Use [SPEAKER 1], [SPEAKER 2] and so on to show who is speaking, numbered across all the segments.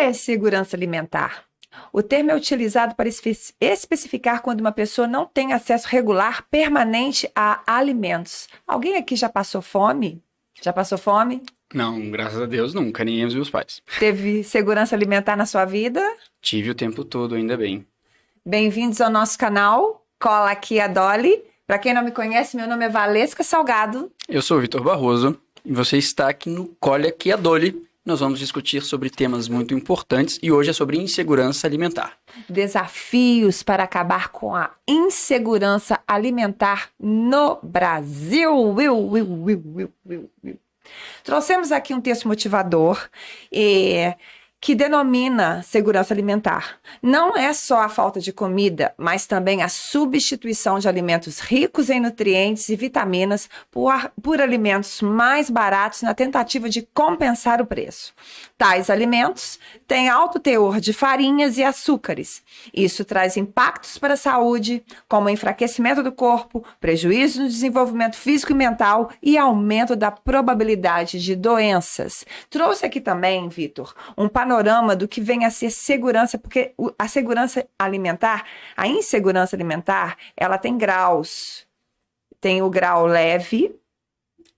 [SPEAKER 1] é segurança alimentar? O termo é utilizado para especificar quando uma pessoa não tem acesso regular, permanente a alimentos. Alguém aqui já passou fome? Já passou fome?
[SPEAKER 2] Não, graças a Deus nunca, nem eu e os meus pais.
[SPEAKER 1] Teve segurança alimentar na sua vida?
[SPEAKER 2] Tive o tempo todo, ainda bem.
[SPEAKER 1] Bem-vindos ao nosso canal, Cola Aqui a Dolly. Para quem não me conhece, meu nome é Valesca Salgado.
[SPEAKER 2] Eu sou o Vitor Barroso e você está aqui no Colhe Aqui a Dolly. Nós vamos discutir sobre temas muito importantes e hoje é sobre insegurança alimentar.
[SPEAKER 1] Desafios para acabar com a insegurança alimentar no Brasil. Trouxemos aqui um texto motivador que denomina segurança alimentar. Não é só a falta de comida, mas também a substituição de alimentos ricos em nutrientes e vitaminas por alimentos mais baratos na tentativa de compensar o preço. Tais alimentos têm alto teor de farinhas e açúcares. Isso traz impactos para a saúde, como enfraquecimento do corpo, prejuízo no desenvolvimento físico e mental e aumento da probabilidade de doenças. Trouxe aqui também, Vitor, um panorama do que vem a ser segurança, porque a segurança alimentar, a insegurança alimentar, ela tem graus. Tem o grau leve,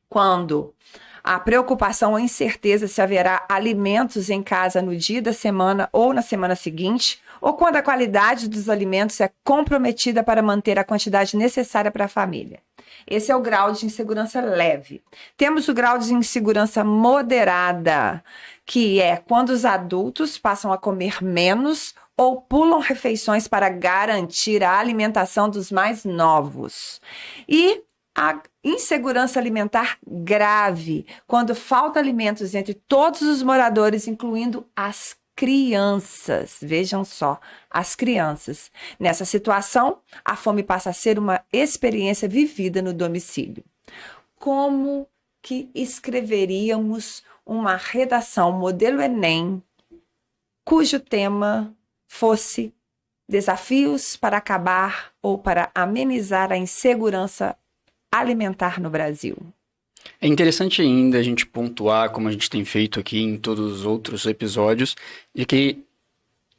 [SPEAKER 1] quando a preocupação ou incerteza se haverá alimentos em casa no dia da semana ou na semana seguinte, ou quando a qualidade dos alimentos é comprometida para manter a quantidade necessária para a família. Esse é o grau de insegurança leve. Temos o grau de insegurança moderada, que é quando os adultos passam a comer menos ou pulam refeições para garantir a alimentação dos mais novos. E a insegurança alimentar grave, quando falta alimentos entre todos os moradores, incluindo as crianças. Vejam só, as crianças. Nessa situação, a fome passa a ser uma experiência vivida no domicílio. Como que escreveríamos uma redação modelo Enem, cujo tema fosse desafios para acabar ou para amenizar a insegurança alimentar no Brasil?
[SPEAKER 2] É interessante ainda a gente pontuar, como a gente tem feito aqui em todos os outros episódios, de que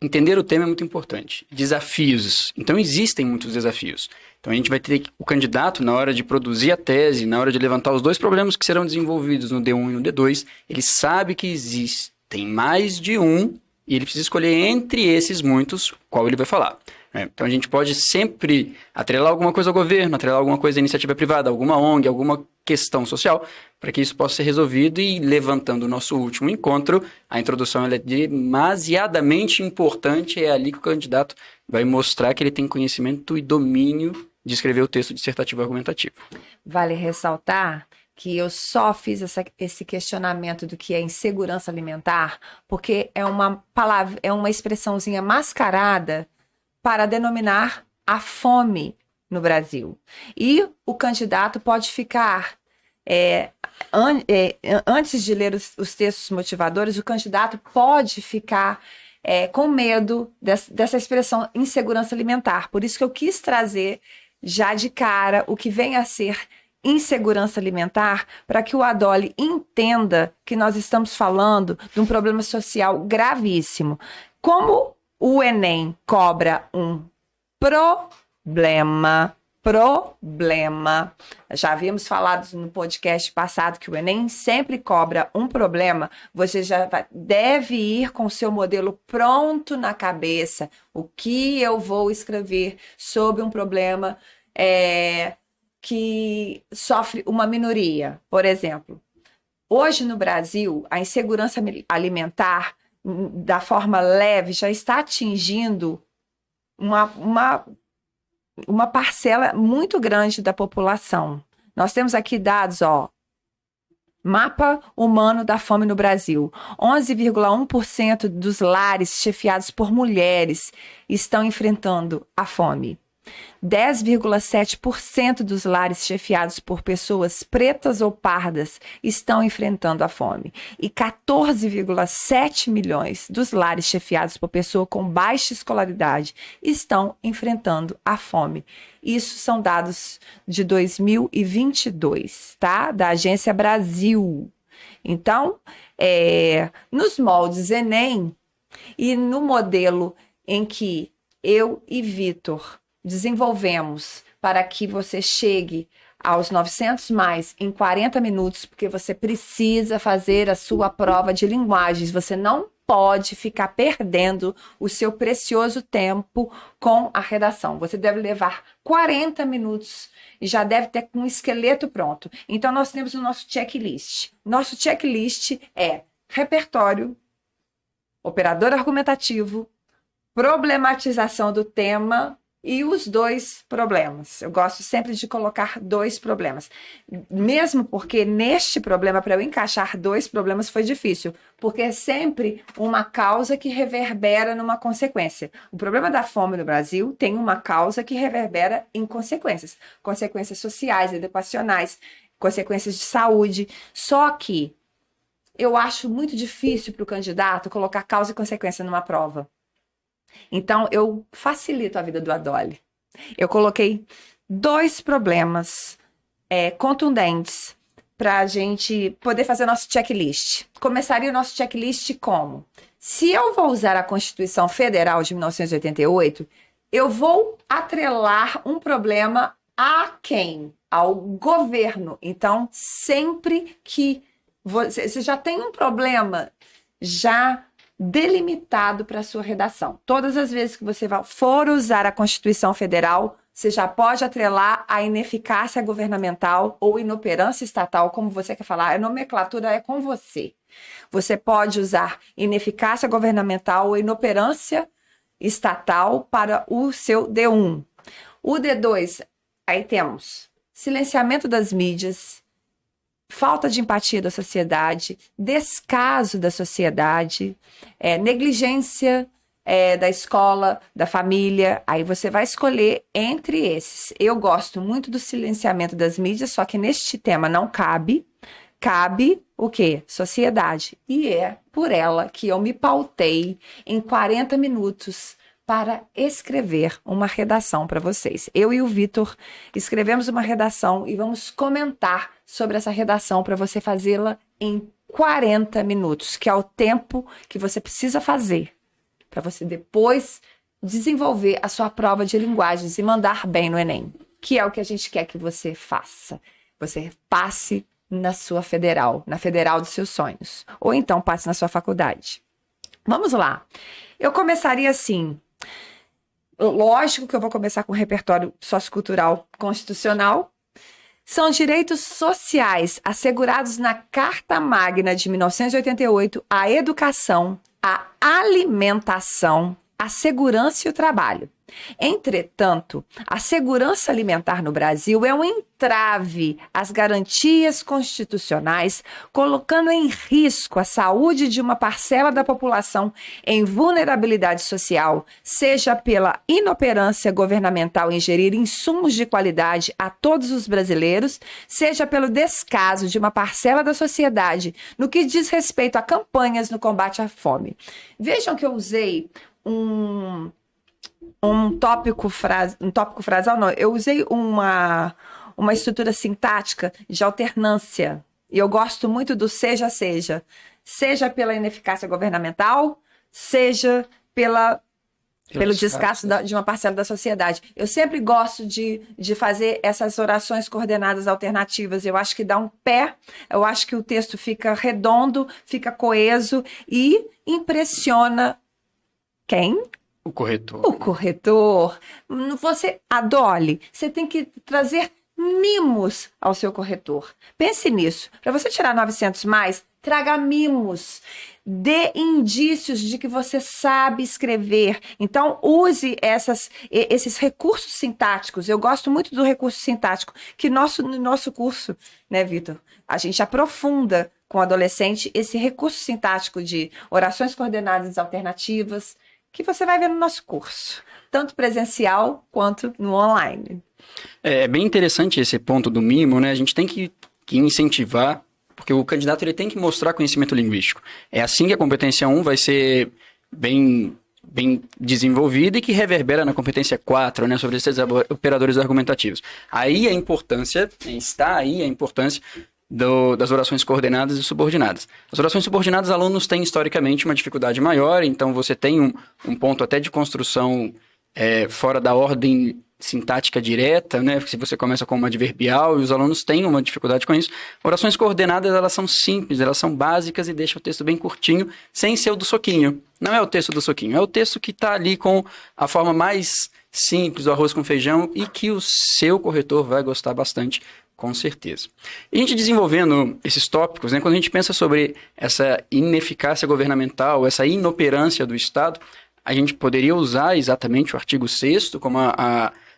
[SPEAKER 2] entender o tema é muito importante. Desafios. Então, existem muitos desafios. Então, a gente vai ter o candidato, na hora de produzir a tese, na hora de levantar os dois problemas que serão desenvolvidos no D1 e no D2, ele sabe que existem mais de um e ele precisa escolher entre esses muitos qual ele vai falar. Então, a gente pode sempre atrelar alguma coisa ao governo, atrelar alguma coisa à iniciativa privada, alguma ONG, alguma questão social, para que isso possa ser resolvido. E levantando o nosso último encontro, a introdução ela é demasiadamente importante, é ali que o candidato vai mostrar que ele tem conhecimento e domínio de escrever o texto dissertativo argumentativo.
[SPEAKER 1] Vale ressaltar que eu só fiz esse questionamento do que é insegurança alimentar, porque é uma palavra, é uma expressãozinha mascarada para denominar a fome no Brasil. E o candidato pode ficar, antes de ler os textos motivadores, o candidato pode ficar com medo dessa expressão insegurança alimentar. Por isso que eu quis trazer já de cara o que vem a ser insegurança alimentar, para que o Adolly entenda que nós estamos falando de um problema social gravíssimo. Como o Enem cobra um problema. Já havíamos falado no podcast passado que o Enem sempre cobra um problema. Você já deve ir com o seu modelo pronto na cabeça. O que eu vou escrever sobre um problema que sofre uma minoria? Por exemplo, hoje no Brasil, a insegurança alimentar da forma leve já está atingindo uma parcela muito grande da população. Nós temos aqui dados, Mapa humano da fome no Brasil. 11,1% dos lares chefiados por mulheres estão enfrentando a fome. 10,7% dos lares chefiados por pessoas pretas ou pardas estão enfrentando a fome. E 14,7 milhões dos lares chefiados por pessoa com baixa escolaridade estão enfrentando a fome. Isso são dados de 2022, tá? Da Agência Brasil. Então, nos moldes Enem, E no modelo em que eu e Vitor desenvolvemos para que você chegue aos 900 mais em 40 minutos, porque você precisa fazer a sua prova de linguagens. Você não pode ficar perdendo o seu precioso tempo com a redação. Você deve levar 40 minutos e já deve ter um esqueleto pronto. Então, nós temos o nosso checklist. Nosso checklist é repertório, operador argumentativo, problematização do tema e os 2 problemas. Eu gosto sempre de colocar 2 problemas. Mesmo porque neste problema, para eu encaixar 2 problemas foi difícil, porque é sempre uma causa que reverbera numa consequência. O problema da fome no Brasil tem uma causa que reverbera em consequências. Consequências sociais, educacionais, consequências de saúde. Só que eu acho muito difícil para o candidato colocar causa e consequência numa prova. Então, eu facilito a vida do Adolli. Eu coloquei 2 problemas contundentes para a gente poder fazer nosso checklist. Começaria o nosso checklist como? Se eu vou usar a Constituição Federal de 1988, eu vou atrelar um problema a quem? Ao governo. Então, sempre que você já tem um problema já delimitado para a sua redação. Todas as vezes que você for usar a Constituição Federal, você já pode atrelar a ineficácia governamental ou inoperância estatal, como você quer falar. A nomenclatura é com você. Você pode usar ineficácia governamental ou inoperância estatal para o seu D1. O D2, aí temos silenciamento das mídias, falta de empatia da sociedade, descaso da sociedade, negligência da escola, da família. Aí você vai escolher entre esses. Eu gosto muito do silenciamento das mídias, só que neste tema não cabe. Cabe o quê? Sociedade. E é por ela que eu me pautei em 40 minutos para escrever uma redação para vocês. Eu e o Vitor escrevemos uma redação e vamos comentar sobre essa redação para você fazê-la em 40 minutos, que é o tempo que você precisa fazer para você depois desenvolver a sua prova de linguagens e mandar bem no Enem, que é o que a gente quer que você faça. Você passe na sua federal, na federal dos seus sonhos, ou então passe na sua faculdade. Vamos lá. Eu começaria assim. Lógico que eu vou começar com o repertório sociocultural constitucional. São direitos sociais assegurados na Carta Magna de 1988 a educação, a alimentação, a segurança e o trabalho. Entretanto, a segurança alimentar no Brasil é um entrave às garantias constitucionais, colocando em risco a saúde de uma parcela da população em vulnerabilidade social, seja pela inoperância governamental em gerir insumos de qualidade a todos os brasileiros, seja pelo descaso de uma parcela da sociedade no que diz respeito a campanhas no combate à fome. Vejam que eu usei um tópico frasal, não, eu usei uma estrutura sintática de alternância, e eu gosto muito do seja pela ineficácia governamental, seja pelo descaso de uma parcela da sociedade. Eu sempre gosto de fazer essas orações coordenadas alternativas. Eu acho que dá um pé, eu acho que o texto fica redondo, fica coeso e impressiona quem?
[SPEAKER 2] O corretor.
[SPEAKER 1] O corretor. Você, Adolli, você tem que trazer mimos ao seu corretor. Pense nisso. Para você tirar 900 mais, traga mimos. Dê indícios de que você sabe escrever. Então, use esses recursos sintáticos. Eu gosto muito do recurso sintático, que no nosso curso, né, Vitor? A gente aprofunda com o adolescente esse recurso sintático de orações coordenadas alternativas, que você vai ver no nosso curso, tanto presencial quanto no online.
[SPEAKER 2] É bem interessante esse ponto do mimo, né? A gente tem que incentivar, porque o candidato ele tem que mostrar conhecimento linguístico. É assim que a competência 1 vai ser bem desenvolvida e que reverbera na competência 4, né? Sobre esses operadores argumentativos. Aí a importância, está aí a importância das orações coordenadas e subordinadas. As orações subordinadas, alunos têm historicamente uma dificuldade maior, então você tem um ponto até de construção fora da ordem sintática direta, né? Se você começa com uma adverbial e os alunos têm uma dificuldade com isso. Orações coordenadas, elas são simples, elas são básicas e deixam o texto bem curtinho, sem ser o do soquinho. Não é o texto do soquinho, é o texto que está ali com a forma mais simples do arroz com feijão e que o seu corretor vai gostar bastante, com certeza. E a gente desenvolvendo esses tópicos, né? Quando a gente pensa sobre essa ineficácia governamental, essa inoperância do Estado, a gente poderia usar exatamente o artigo 6º, como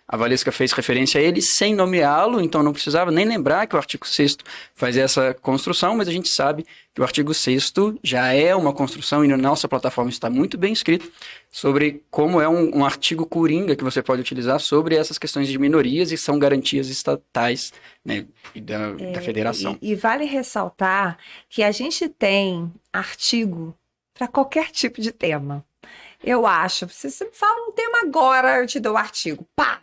[SPEAKER 2] a Valesca fez referência a ele, sem nomeá-lo, então não precisava nem lembrar que o artigo 6º faz essa construção, mas a gente sabe que o artigo 6º já é uma construção, e na nossa plataforma está muito bem escrito, sobre como é um artigo coringa que você pode utilizar sobre essas questões de minorias e são garantias estatais, né, da federação.
[SPEAKER 1] E vale ressaltar que a gente tem artigo para qualquer tipo de tema. Eu acho, você me fala um tema agora, eu te dou o artigo. Pá!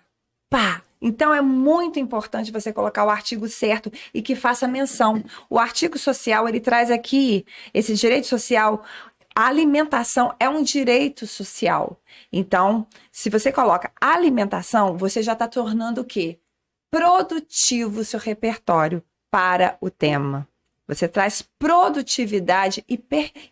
[SPEAKER 1] Então, é muito importante você colocar o artigo certo e que faça menção. O artigo social, ele traz aqui esse direito social. A alimentação é um direito social. Então, se você coloca alimentação, você já está tornando o quê? Produtivo o seu repertório para o tema. Você traz produtividade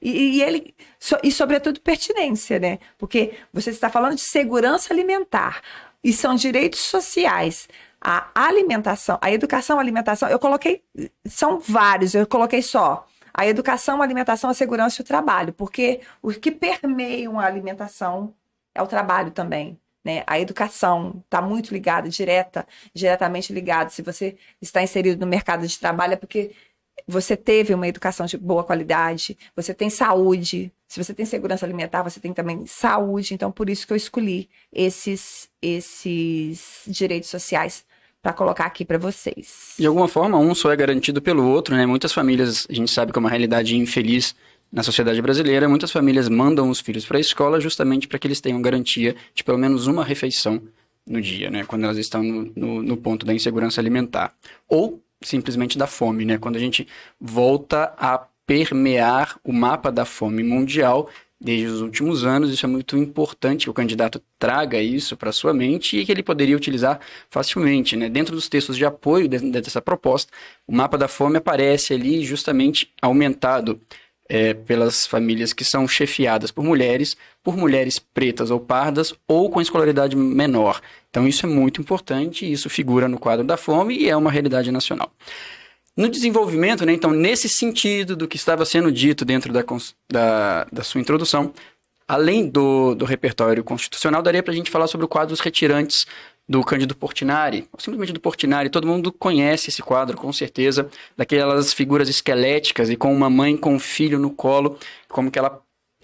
[SPEAKER 1] e sobretudo, pertinência, né? Porque você está falando de segurança alimentar. E são direitos sociais. A alimentação, a educação, a alimentação, eu coloquei, são vários, eu coloquei só a educação, a alimentação, a segurança e o trabalho, porque o que permeia a alimentação é o trabalho também, né? A educação está muito ligada, diretamente ligada. Se você está inserido no mercado de trabalho, é porque você teve uma educação de boa qualidade, você tem saúde. Se você tem segurança alimentar, você tem também saúde. Então, por isso que eu escolhi esses direitos sociais para colocar aqui para vocês.
[SPEAKER 2] De alguma forma, um só é garantido pelo outro, né? Muitas famílias, a gente sabe que é uma realidade infeliz na sociedade brasileira, muitas famílias mandam os filhos para a escola justamente para que eles tenham garantia de pelo menos uma refeição no dia, né? Quando elas estão no ponto da insegurança alimentar. Ou simplesmente da fome, né? Quando a gente volta a permear o mapa da fome mundial desde os últimos anos, isso é muito importante que o candidato traga isso para sua mente e que ele poderia utilizar facilmente, né? Dentro dos textos de apoio dessa proposta, o mapa da fome aparece ali justamente aumentado pelas famílias que são chefiadas por mulheres pretas ou pardas ou com escolaridade menor. Então isso é muito importante e isso figura no quadro da fome e é uma realidade nacional. No desenvolvimento, né, então, nesse sentido do que estava sendo dito dentro da sua introdução, além do repertório constitucional, daria para a gente falar sobre o quadro Os Retirantes do Cândido Portinari, ou simplesmente do Portinari. Todo mundo conhece esse quadro, com certeza, daquelas figuras esqueléticas e com uma mãe com um filho no colo, como que ela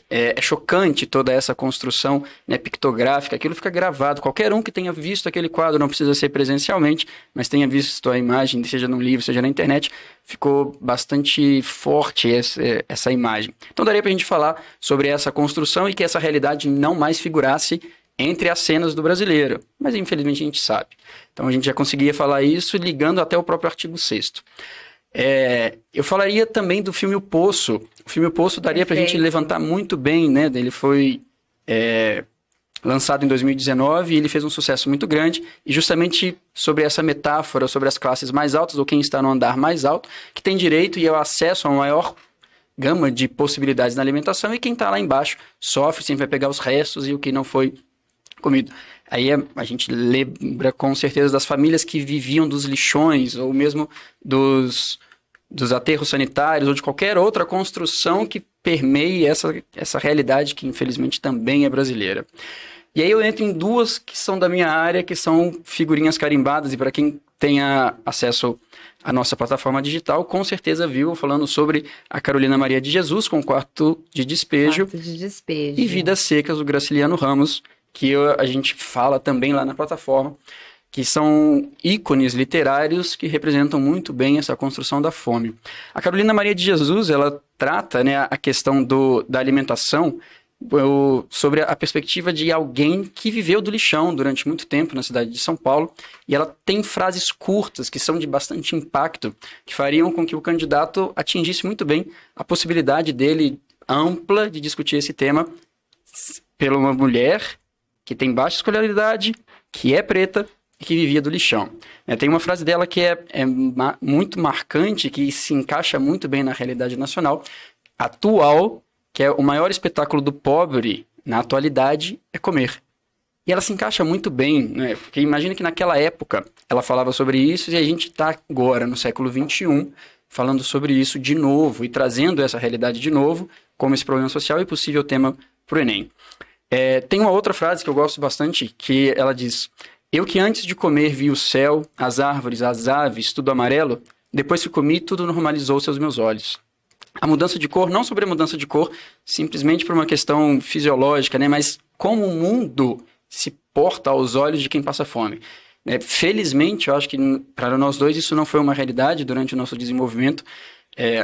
[SPEAKER 2] é chocante toda essa construção, né, pictográfica, aquilo fica gravado. Qualquer um que tenha visto aquele quadro, não precisa ser presencialmente, mas tenha visto a imagem, seja num livro, seja na internet, ficou bastante forte essa imagem. Então daria para a gente falar sobre essa construção e que essa realidade não mais figurasse entre as cenas do brasileiro, mas infelizmente a gente sabe. Então a gente já conseguia falar isso ligando até o próprio artigo 6º. Eu falaria também do filme O Poço. O filme O Poço daria para a gente levantar muito bem, né? Ele foi lançado em 2019 e ele fez um sucesso muito grande. E justamente sobre essa metáfora, sobre as classes mais altas ou quem está no andar mais alto, que tem direito e o acesso a uma maior gama de possibilidades na alimentação, e quem está lá embaixo sofre, sempre vai pegar os restos e o que não foi comido. Aí a gente lembra com certeza das famílias que viviam dos lixões ou mesmo dos aterros sanitários ou de qualquer outra construção que permeie essa realidade que infelizmente também é brasileira. E aí eu entro em duas que são da minha área, que são figurinhas carimbadas, e para quem tenha acesso à nossa plataforma digital, com certeza viu falando sobre a Carolina Maria de Jesus com Quarto de Despejo, e Vidas Secas do Graciliano Ramos, que a gente fala também lá na plataforma, que são ícones literários que representam muito bem essa construção da fome. A Carolina Maria de Jesus, ela trata, né, a questão da alimentação sobre a perspectiva de alguém que viveu do lixão durante muito tempo na cidade de São Paulo, e ela tem frases curtas que são de bastante impacto, que fariam com que o candidato atingisse muito bem a possibilidade dele ampla de discutir esse tema pela uma mulher que tem baixa escolaridade, que é preta e que vivia do lixão. Tem uma frase dela que é muito marcante, que se encaixa muito bem na realidade nacional atual, que é o maior espetáculo do pobre na atualidade é comer. E ela se encaixa muito bem, né? Porque imagina que naquela época ela falava sobre isso e a gente está agora, no século XXI, falando sobre isso de novo e trazendo essa realidade de novo como esse problema social e possível tema para o Enem. Tem uma outra frase que eu gosto bastante, que ela diz: eu que antes de comer vi o céu, as árvores, as aves, tudo amarelo, depois que comi, tudo normalizou-se aos meus olhos. A mudança de cor, não sobre a mudança de cor, simplesmente por uma questão fisiológica, né? Mas como o mundo se porta aos olhos de quem passa fome. Felizmente, eu acho que para nós dois isso não foi uma realidade durante o nosso desenvolvimento,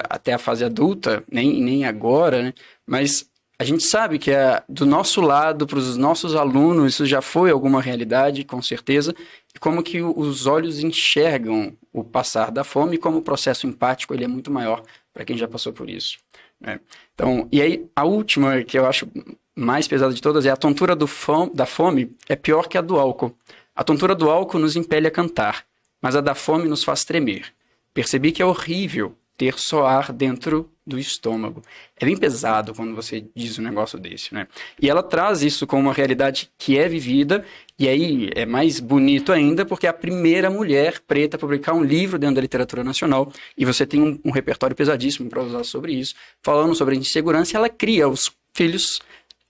[SPEAKER 2] até a fase adulta, nem agora, né? Mas a gente sabe que do nosso lado, para os nossos alunos, isso já foi alguma realidade, com certeza, e como que os olhos enxergam o passar da fome e como o processo empático ele é muito maior para quem já passou por isso. Então, e aí, a última, que eu acho mais pesada de todas, é a tontura da fome é pior que a do álcool. A tontura do álcool nos impele a cantar, mas a da fome nos faz tremer. Percebi que é horrível ter só ar dentro do estômago. É bem pesado quando você diz um negócio desse, né? E ela traz isso como uma realidade que é vivida, e aí é mais bonito ainda, porque é a primeira mulher preta a publicar um livro dentro da literatura nacional, e você tem um repertório pesadíssimo para usar sobre isso, falando sobre a insegurança, e ela cria os filhos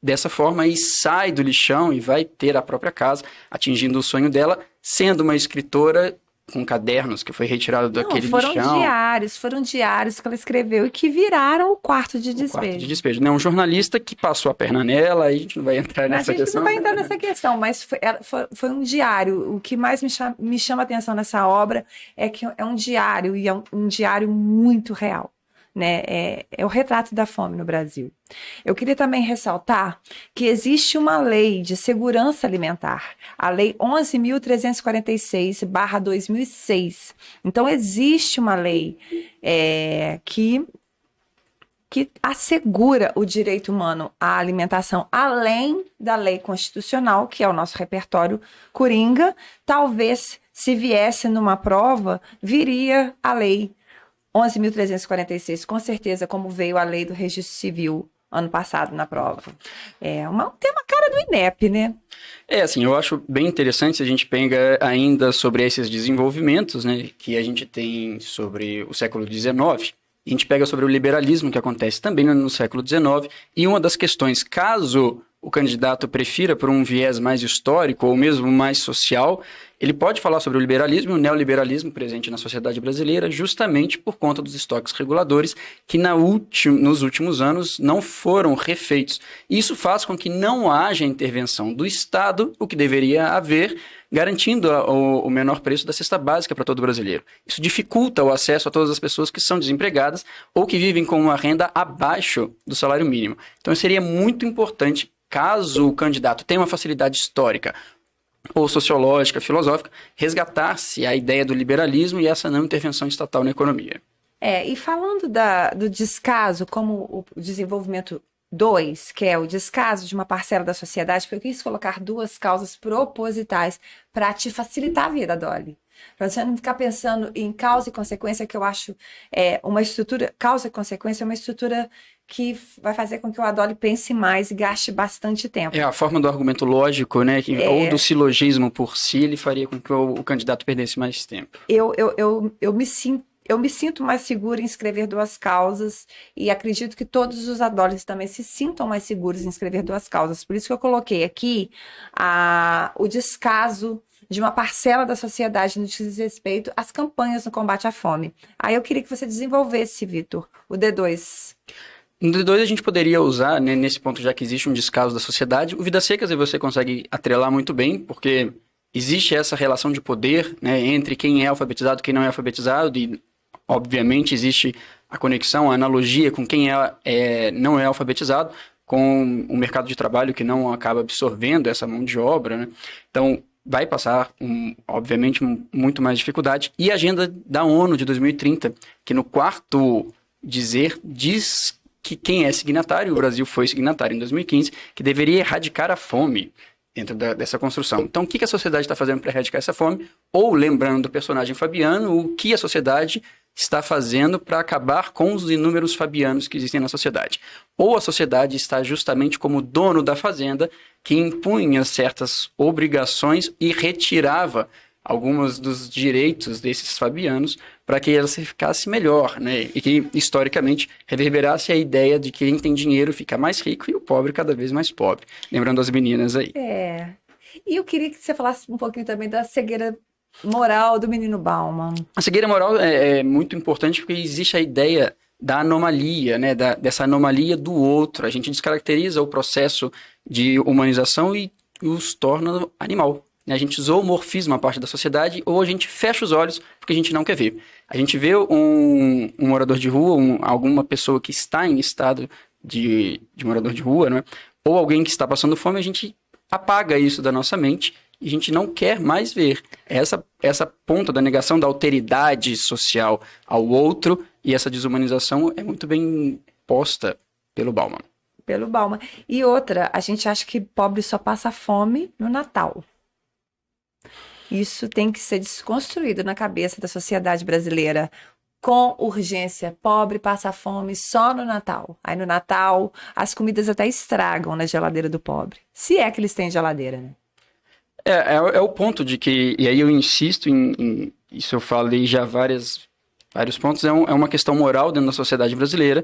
[SPEAKER 2] dessa forma e sai do lixão e vai ter a própria casa, atingindo o sonho dela, sendo uma escritora com cadernos que foi retirado daquele lixão.
[SPEAKER 1] Foram diários que ela escreveu e que viraram o quarto de despejo.
[SPEAKER 2] Quarto de despejo, né? Um jornalista que passou a perna nela, aí a gente não vai entrar nessa questão.
[SPEAKER 1] A gente não vai entrar nessa questão, mas foi um diário. O que mais me chama a atenção nessa obra é que é um diário, e é um diário muito real. Né? É o retrato da fome no Brasil. Eu queria também ressaltar que existe uma lei de segurança alimentar, a Lei 11.346/2006. Então, existe uma lei que assegura o direito humano à alimentação, além da lei constitucional, que é o nosso repertório coringa. Talvez, se viesse numa prova, viria a lei 11.346, com certeza, como veio a lei do registro civil ano passado na prova. Tem uma cara do INEP, né?
[SPEAKER 2] Assim, eu acho bem interessante se a gente pega ainda sobre esses desenvolvimentos, né, que a gente tem sobre o século XIX, a gente pega sobre o liberalismo que acontece também no século XIX, e uma das questões, caso o candidato prefira por um viés mais histórico ou mesmo mais social, ele pode falar sobre o liberalismo e o neoliberalismo presente na sociedade brasileira justamente por conta dos estoques reguladores que nos últimos anos não foram refeitos. Isso faz com que não haja intervenção do Estado, o que deveria haver, garantindo o menor preço da cesta básica para todo brasileiro. Isso dificulta o acesso a todas as pessoas que são desempregadas ou que vivem com uma renda abaixo do salário mínimo. Então seria muito importante, caso o candidato tenha uma facilidade histórica ou sociológica, filosófica, resgatar-se a ideia do liberalismo e essa não intervenção estatal na economia.
[SPEAKER 1] E falando do descaso como o desenvolvimento 2, que é o descaso de uma parcela da sociedade, porque eu quis colocar duas causas propositais para te facilitar a vida, Dolly. Para você não ficar pensando em causa e consequência, que eu acho uma estrutura, causa e consequência é uma estrutura que vai fazer com que o Adolli pense mais e gaste bastante tempo.
[SPEAKER 2] A forma do argumento lógico, né? Ou do silogismo por si, ele faria com que o candidato perdesse mais tempo.
[SPEAKER 1] Eu me sinto mais segura em escrever duas causas e acredito que todos os Adollis também se sintam mais seguros em escrever duas causas. Por isso que eu coloquei aqui o descaso de uma parcela da sociedade no que diz respeito às campanhas no combate à fome. Aí eu queria que você desenvolvesse, Vitor, o D2.
[SPEAKER 2] No D2 a gente poderia usar, né, nesse ponto, já que existe um descaso da sociedade, o Vidas Secas você consegue atrelar muito bem, porque existe essa relação de poder, né, entre quem é alfabetizado e quem não é alfabetizado, e obviamente existe a conexão, a analogia com quem não é alfabetizado, com o mercado de trabalho que não acaba absorvendo essa mão de obra, né? Então, vai passar, obviamente, muito mais dificuldade. E a agenda da ONU de 2030, que no quarto diz que quem é signatário, o Brasil foi signatário em 2015, que deveria erradicar a fome dentro dessa construção. Então, o que a sociedade está fazendo para erradicar essa fome? Ou, lembrando do personagem Fabiano, o que a sociedade está fazendo para acabar com os inúmeros fabianos que existem na sociedade. Ou a sociedade está justamente como dono da fazenda, que impunha certas obrigações e retirava alguns dos direitos desses fabianos para que ela se ficasse melhor, né? E que, historicamente, reverberasse a ideia de que quem tem dinheiro fica mais rico e o pobre cada vez mais pobre. Lembrando as meninas aí.
[SPEAKER 1] E eu queria que você falasse um pouquinho também da cegueira moral do menino Bauman.
[SPEAKER 2] A cegueira moral é muito importante porque existe a ideia da anomalia, né? Dessa anomalia do outro. A gente descaracteriza o processo de humanização e os torna animal. A gente zoomorfisma a parte da sociedade ou a gente fecha os olhos porque a gente não quer ver. A gente vê um morador de rua, alguma pessoa que está em estado de morador de rua, né? Ou alguém que está passando fome, a gente apaga isso da nossa mente e a gente não quer mais ver. Essa ponta da negação da alteridade social ao outro e essa desumanização é muito bem posta pelo Bauman.
[SPEAKER 1] E outra, a gente acha que pobre só passa fome no Natal. Isso tem que ser desconstruído na cabeça da sociedade brasileira com urgência. Pobre passa fome só no Natal. Aí no Natal as comidas até estragam na geladeira do pobre. Se é que eles têm geladeira, né?
[SPEAKER 2] É o ponto de que, e aí eu insisto em isso, eu falei já vários pontos, é uma questão moral dentro da sociedade brasileira.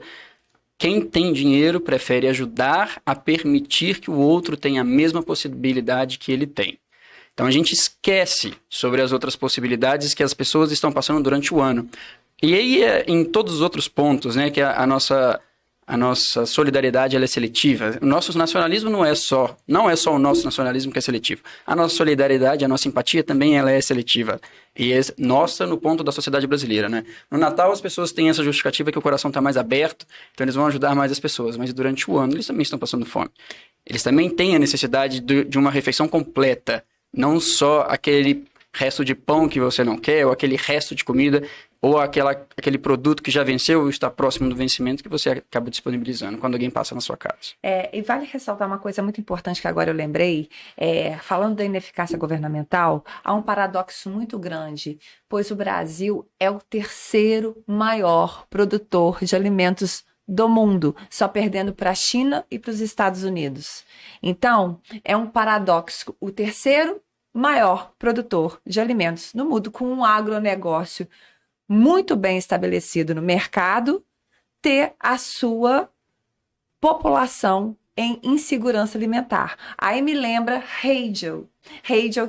[SPEAKER 2] Quem tem dinheiro prefere ajudar a permitir que o outro tenha a mesma possibilidade que ele tem. Então a gente esquece sobre as outras possibilidades que as pessoas estão passando durante o ano. E aí, em todos os outros pontos, né, que a nossa solidariedade ela é seletiva. O nosso nacionalismo não é só o nosso nacionalismo que é seletivo. A nossa solidariedade, a nossa empatia também ela é seletiva. E é nossa no ponto da sociedade brasileira, né? No Natal as pessoas têm essa justificativa que o coração está mais aberto, então eles vão ajudar mais as pessoas. Mas durante o ano eles também estão passando fome. Eles também têm a necessidade de uma refeição completa. Não só aquele resto de pão que você não quer, ou aquele resto de comida, ou aquele produto que já venceu ou está próximo do vencimento que você acaba disponibilizando quando alguém passa na sua casa.
[SPEAKER 1] E vale ressaltar uma coisa muito importante que agora eu lembrei, falando da ineficácia governamental, há um paradoxo muito grande, pois o Brasil é o terceiro maior produtor de alimentos do mundo, só perdendo para a China e para os Estados Unidos. Então, é um paradoxo. O terceiro maior produtor de alimentos no mundo, com um agronegócio muito bem estabelecido no mercado, ter a sua população em insegurança alimentar. Aí me lembra Hegel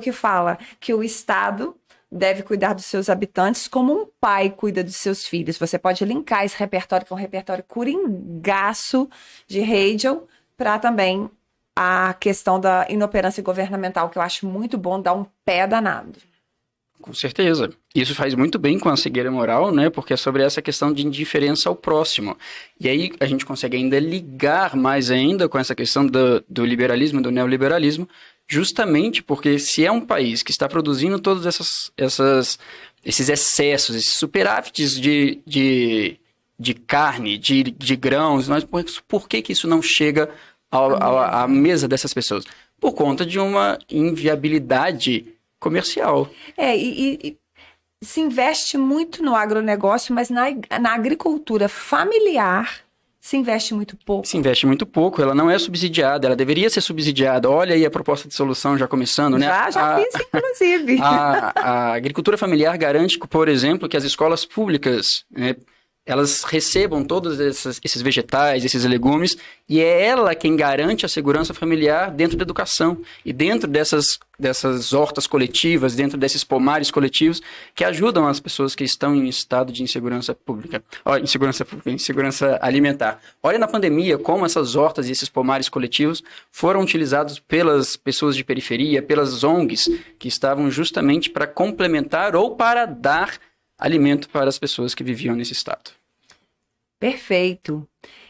[SPEAKER 1] que fala que o Estado deve cuidar dos seus habitantes como um pai cuida dos seus filhos. Você pode linkar esse repertório, que é um repertório coringaço de Hegel, para também a questão da inoperância governamental, que eu acho muito bom, dar um pé danado.
[SPEAKER 2] Com certeza. Isso faz muito bem com a cegueira moral, né? Porque é sobre essa questão de indiferença ao próximo. E aí a gente consegue ainda ligar mais ainda com essa questão do liberalismo, do neoliberalismo, justamente porque se é um país que está produzindo todos esses excessos, esses superávites de carne, de grãos, mas por que isso não chega à mesa dessas pessoas? Por conta de uma inviabilidade comercial.
[SPEAKER 1] E se investe muito no agronegócio, mas na agricultura familiar se investe muito pouco.
[SPEAKER 2] Se investe muito pouco, ela não é subsidiada, ela deveria ser subsidiada. Olha aí a proposta de solução já começando, né?
[SPEAKER 1] Já fiz, inclusive.
[SPEAKER 2] A agricultura familiar garante, por exemplo, que as escolas públicas, né, elas recebam todos esses vegetais, esses legumes, e é ela quem garante a segurança familiar dentro da educação. E dentro dessas hortas coletivas, dentro desses pomares coletivos, que ajudam as pessoas que estão em estado de insegurança pública. Insegurança alimentar. Olha na pandemia como essas hortas e esses pomares coletivos foram utilizados pelas pessoas de periferia, pelas ONGs, que estavam justamente para complementar ou para dar alimento para as pessoas que viviam nesse estado.
[SPEAKER 1] Perfeito.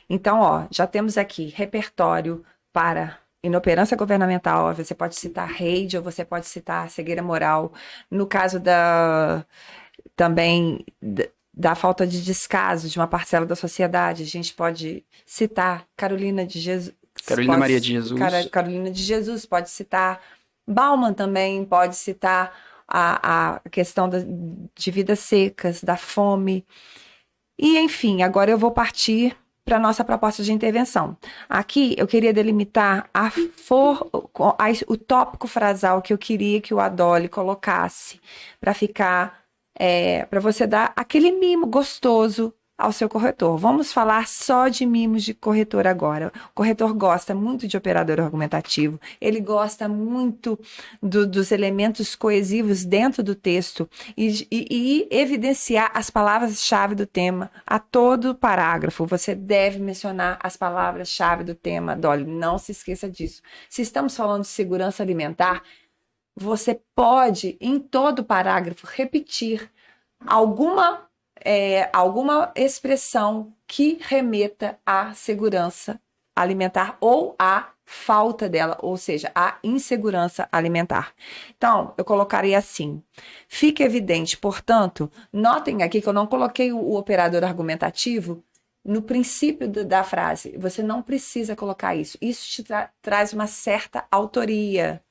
[SPEAKER 1] Então, ó, já temos aqui repertório para inoperância governamental, você pode citar rede ou você pode citar cegueira moral. No caso também da falta de descaso de uma parcela da sociedade, a gente pode citar Carolina de Jesus.
[SPEAKER 2] Carolina Maria de Jesus.
[SPEAKER 1] Carolina de Jesus, pode citar Bauman também, pode citar a questão de vidas secas, da fome. E, enfim, agora eu vou partir para a nossa proposta de intervenção. Aqui eu queria delimitar o tópico frasal que eu queria que o Adolli colocasse para ficar, para você dar aquele mimo gostoso ao seu corretor. Vamos falar só de mimos de corretor agora. O corretor gosta muito de operador argumentativo, ele gosta muito dos elementos coesivos dentro do texto e evidenciar as palavras-chave do tema a todo parágrafo. Você deve mencionar as palavras-chave do tema, Dolly, não se esqueça disso. Se estamos falando de segurança alimentar, você pode, em todo parágrafo, repetir alguma expressão que remeta à segurança alimentar ou à falta dela, ou seja, à insegurança alimentar. Então, eu colocaria assim: fica evidente, portanto, notem aqui que eu não coloquei o operador argumentativo no princípio da frase. Você não precisa colocar isso. Isso te traz uma certa autoria,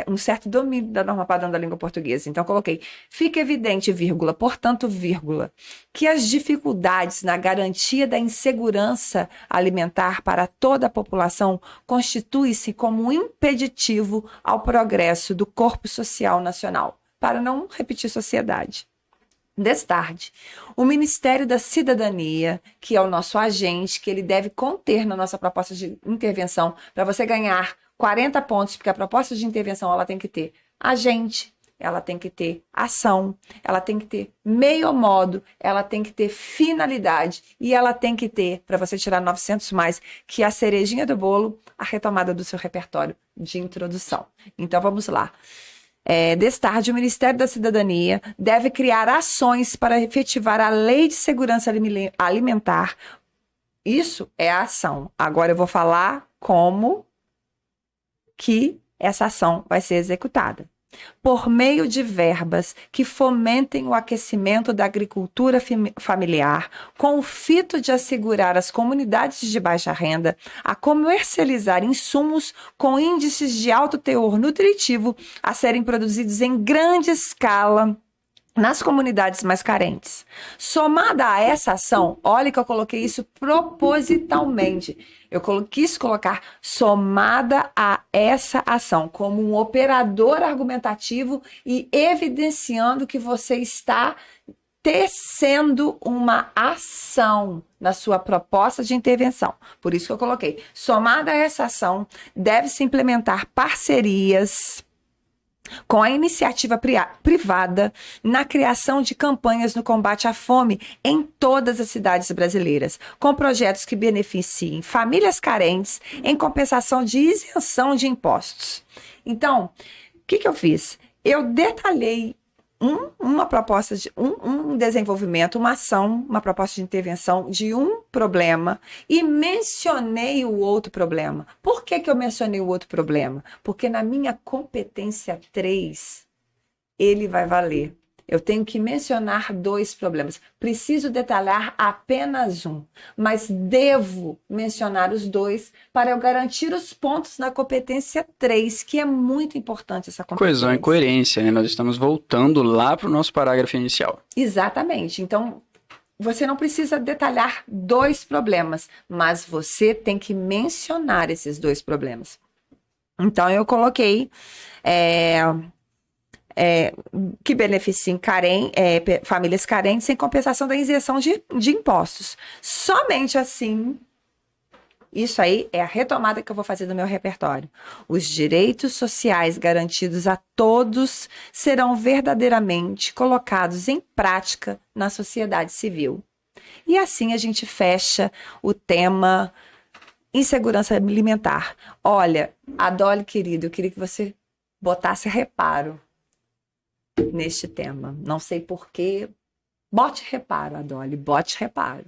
[SPEAKER 1] um certo domínio da norma padrão da língua portuguesa. Então, eu coloquei: fica evidente, vírgula, portanto, vírgula, que as dificuldades na garantia da insegurança alimentar para toda a população constituem-se como um impeditivo ao progresso do corpo social nacional, para não repetir sociedade. Destarde, o Ministério da Cidadania, que é o nosso agente, que ele deve conter na nossa proposta de intervenção, para você ganhar 40 pontos, porque a proposta de intervenção ela tem que ter agente, ela tem que ter ação, ela tem que ter meio modo, ela tem que ter finalidade e ela tem que ter, para você tirar 900 mais, que é a cerejinha do bolo, a retomada do seu repertório de introdução. Então vamos lá. Destarde, o Ministério da Cidadania deve criar ações para efetivar a Lei de Segurança Alimentar. Isso é a ação. Agora eu vou falar como que essa ação vai ser executada. Por meio de verbas que fomentem o aquecimento da agricultura familiar, com o fito de assegurar às comunidades de baixa renda a comercializar insumos com índices de alto teor nutritivo a serem produzidos em grande escala nas comunidades mais carentes. Somada a essa ação, olha que eu coloquei isso propositalmente. Eu quis colocar somada a essa ação, como um operador argumentativo e evidenciando que você está tecendo uma ação na sua proposta de intervenção. Por isso que eu coloquei, somada a essa ação, deve-se implementar parcerias com a iniciativa privada na criação de campanhas no combate à fome em todas as cidades brasileiras, com projetos que beneficiem famílias carentes em compensação de isenção de impostos. Então, o que eu fiz? Eu detalhei uma proposta de um desenvolvimento, uma ação, uma proposta de intervenção de um problema e mencionei o outro problema. Por que eu mencionei o outro problema? Porque na minha competência 3, ele vai valer. Eu tenho que mencionar 2 problemas. Preciso detalhar apenas um, mas devo mencionar os 2 para eu garantir os pontos na competência 3, que é muito importante essa competência.
[SPEAKER 2] Coesão e coerência, né? Nós estamos voltando lá para o nosso parágrafo inicial.
[SPEAKER 1] Exatamente. Então, você não precisa detalhar 2 problemas, mas você tem que mencionar esses 2 problemas. Então, eu coloquei que beneficiem famílias carentes sem compensação da isenção de impostos. Somente assim, isso aí é a retomada que eu vou fazer do meu repertório. Os direitos sociais garantidos a todos serão verdadeiramente colocados em prática na sociedade civil. E assim a gente fecha o tema insegurança alimentar. Olha, Adolli, querido, eu queria que você botasse reparo neste tema. Não sei porquê. Bote reparo, Adolli, bote reparo.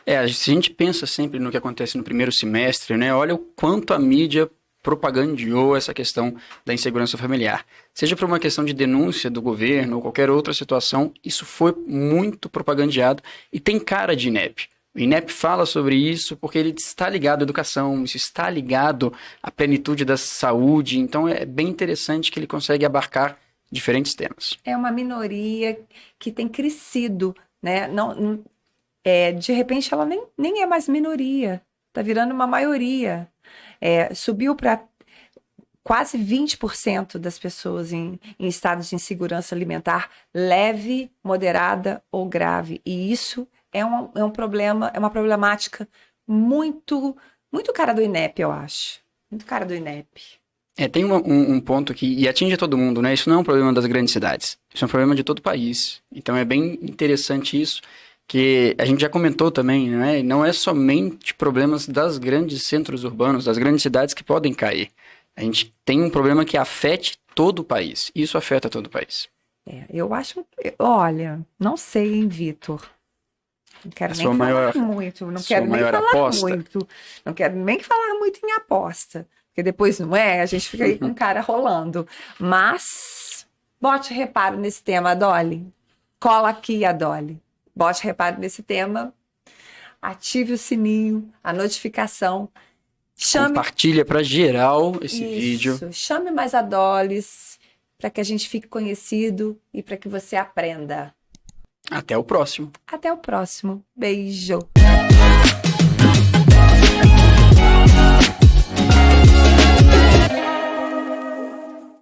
[SPEAKER 2] Se a gente pensa sempre no que acontece no primeiro semestre, né? Olha o quanto a mídia propagandeou essa questão da insegurança familiar. Seja por uma questão de denúncia do governo ou qualquer outra situação, isso foi muito propagandeado e tem cara de INEP. O INEP fala sobre isso porque ele está ligado à educação, isso está ligado à plenitude da saúde, então é bem interessante que ele consegue abarcar diferentes temas.
[SPEAKER 1] É uma minoria que tem crescido, né? De repente ela nem é mais minoria, está virando uma maioria. Subiu para quase 20% das pessoas em estado de insegurança alimentar leve, moderada ou grave. E isso é um problema, é uma problemática muito, muito cara do INEP, eu acho. Muito cara do INEP.
[SPEAKER 2] Tem um ponto que e atinge todo mundo, né? Isso não é um problema das grandes cidades. Isso é um problema de todo o país. Então é bem interessante isso, que a gente já comentou também, né? Não é somente problemas das grandes centros urbanos, das grandes cidades que podem cair. A gente tem um problema que afete todo o país. Isso afeta todo o país.
[SPEAKER 1] Eu acho... Olha, não sei, hein, Vitor? Não quero nem falar muito. Não quero nem falar muito. Não quero nem falar muito em aposta. Porque depois, não é? A gente fica aí com o cara rolando. Mas, bote reparo nesse tema, Dolly. Cola aqui a Dolly. Bote reparo nesse tema. Ative o sininho, a notificação.
[SPEAKER 2] Compartilha para geral esse vídeo.
[SPEAKER 1] Chame mais a Dolly para que a gente fique conhecido e para que você aprenda.
[SPEAKER 2] Até o próximo.
[SPEAKER 1] Até o próximo. Beijo.